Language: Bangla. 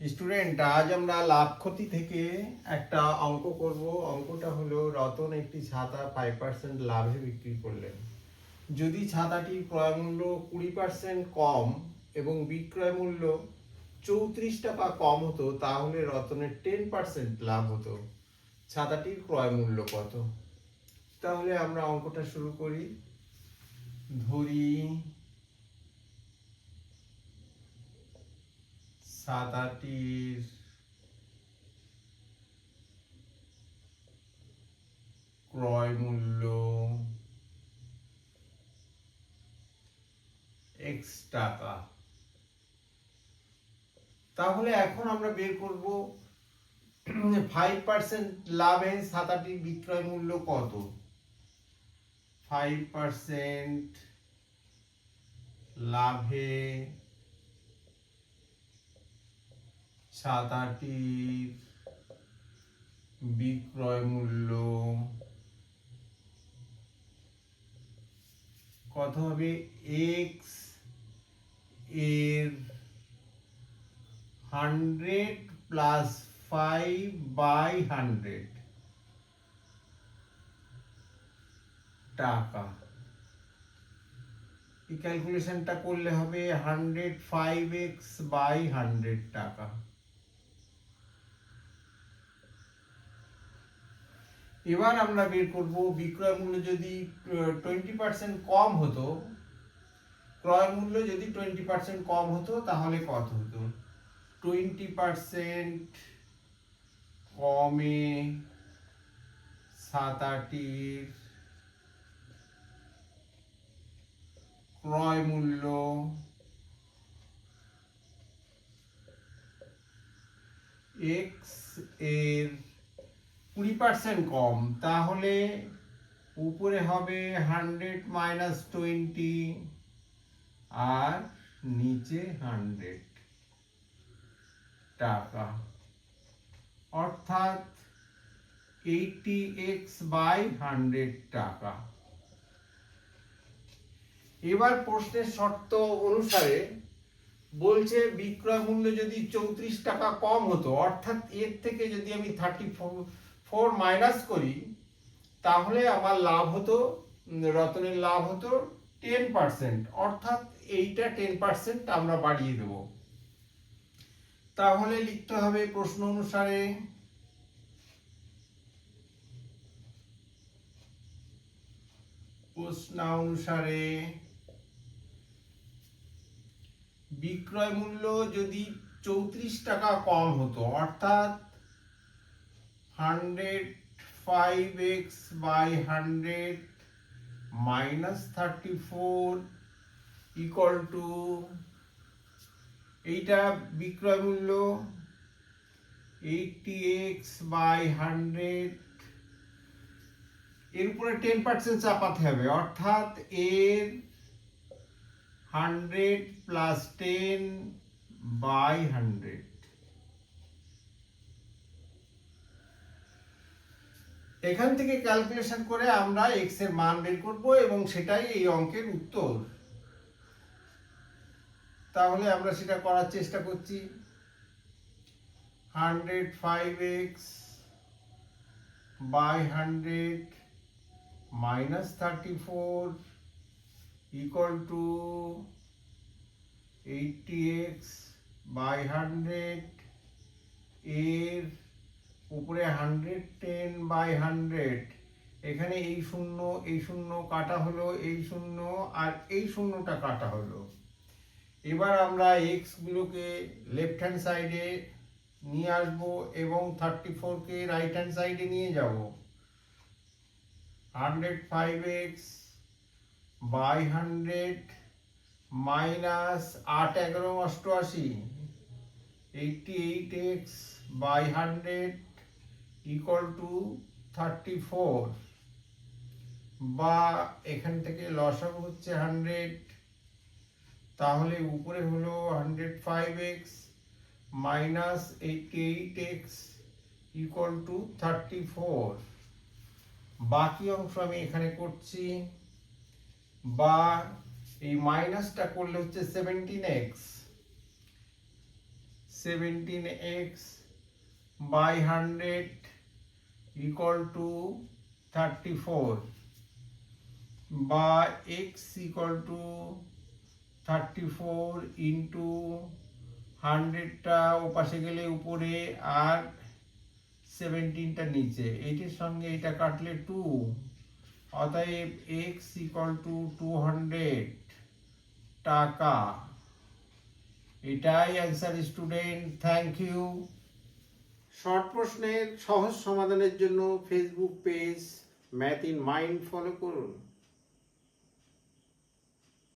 স্টুডেন্ট, আজ আমরা লাভ ক্ষতি থেকে একটা অঙ্ক করব। অঙ্কটা হলো, রতন একটি ছাতা 5% লাভে বিক্রি করলেন। যদি ছাতাটির ক্রয় মূল্য 20% কম এবং বিক্রয় মূল্য 34 টাকা কম হতো, তাহলে রতনের 10% লাভ হতো। ছাতাটির ক্রয় মূল্য কত? তাহলে আমরা অঙ্কটা শুরু করি। ধরি ছাতাটির ক্রয় মূল্য x টাকা। তাহলে এখন আমরা বের করব 5% লাভে ছাতাটির বিক্রয় মূল্য কত। 5% লাভে ছাতাটির বিক্রয় মূল্য কত হবে? x এর 100 প্লাস 5/100 টাকা। এই ক্যালকুলেশনটা করলে হবে 105x/100 টাকা। এবার আমরা বের করব বিক্রয় মূল্য যদি 20% কম হতো, ক্রয় মূল্য যদি 20% কম হতো তাহলে কত হতো। 20% কমে ছাতাটির ক্রয় মূল্য x এর 20% কম, তাহলে উপরে হবে 100 মাইনাস 20 আর নিচে 100 টাকা, অর্থাৎ 80x/100 টাকা। এবার প্রশ্নের শর্ত অনুসারে বলছে বিক্রয় মূল্য যদি 34 টাকা কম হতো, অর্থাৎ এর থেকে যদি আমি 34 মাইনাস করি, তাহলে আমার লাভ হতো, রতনের লাভ হতো 10%, অর্থাৎ এইটা 10% আমরা বাড়িয়ে দেব। তাহলে লিখতে হবে প্রশ্ন অনুসারে বিক্রয় মূল্য যদি 34 টাকা কম হতো, অর্থাৎ 105x/100 মাইনাস 34 ইকুয়াল টু, এইটা বিক্রয় মূল্য 80x/100, এর উপরে 10% চাপাতে হবে, অর্থাৎ এর 100 প্লাস 10/100। এখান থেকে ক্যালকুলেশন করে আমরা x এর মান বের করব এবং সেটাই এই অঙ্কের উত্তর। তাহলে আমরা সেটা করার চেষ্টা করছি। 105x/100 minus 34 equal to 80x/100, এর উপরে 100 10/100, এখানে এই শূন্য কাটা হলো, এই শূন্য আর এই শূন্যটা কাটা হলো। এবার আমরা x গুলোকে লেফট হ্যান্ড সাইডে নিয়ে আসব এবং 34 কে রাইট হ্যান্ড সাইডে নিয়ে যাব। 105x/100 minus 8 11 88, 88x/100 equal to 34, বা এখান থেকে লসাগু হচ্ছে 100, তাহলে উপরে হলো 105x minus 88x equal to 34। বাকি অংশ আমি এখানে করছি, বা এই মাইনাসটা করলে হচ্ছে 17x 17x by 100 equal to 34 বা x equal to 34 into 100টা ওপাশে গেলে উপরে আর 17টা নিচে, এইটির সঙ্গে এটা কাটলে 2, অতএব x equal to 200 টাকা। এটাই answer student, thank you. Short প্রশ্নের সহজ সমাধানের জন্য Facebook page Math in Mind follow করুন।